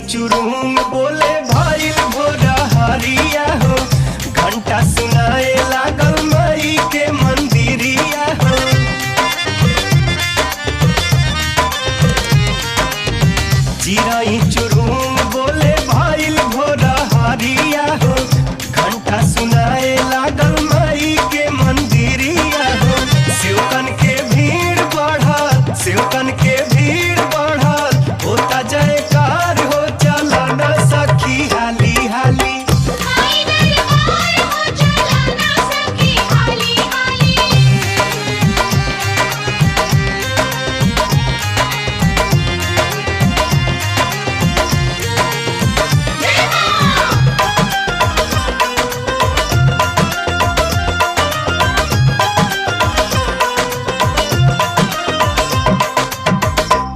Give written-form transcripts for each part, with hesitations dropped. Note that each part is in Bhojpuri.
चुरुंग बोले भइल भोरा हरिया हो, घंटा सुनाए लागल माई के मंदिरिया हो। चिराई चुरुंग बोले भइल भोरा हरिया हो, घंटा सुनाए लागल माई के मंदिरिया हो। सेवकन के भीड़ बढ़ल, सेवकन के भीड़ बढ़ल, होता जयकार हो चला न सखी हाली हाली।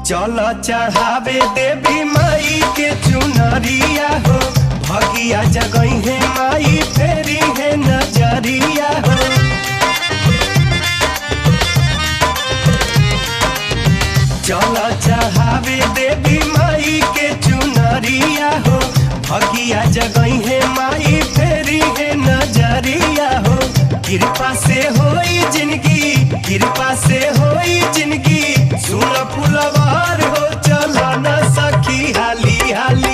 चल चढ़ावे देवी माई के चुनरिया हो, भगिया जगई है माई फेरी है नजरिया हो। चल चढ़ावे देवी माई के चुनरिया हो, भगिया जगई है माई फेरी है नजरिया हो। कृपा से होई जिंदगी, कृपा से होई जिंदगी, सुन फुलवार हो चला न सखी हाली हाली।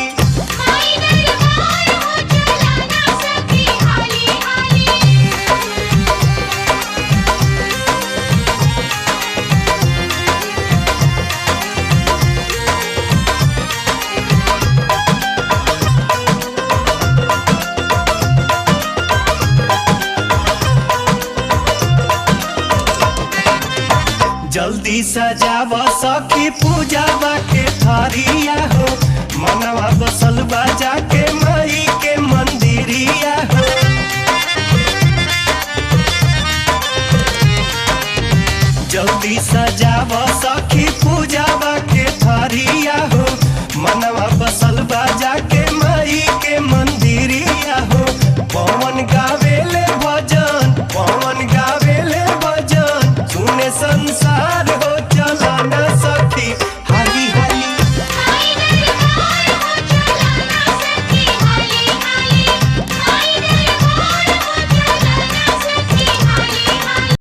जल्दी सजाव सखी पूजावा के थारिया हो, मनवा बसल बाजा के माई के मंदिरिया हो। जल्दी सजाव सखी पूजावा के थारिया हो, मनवा बसल बाजा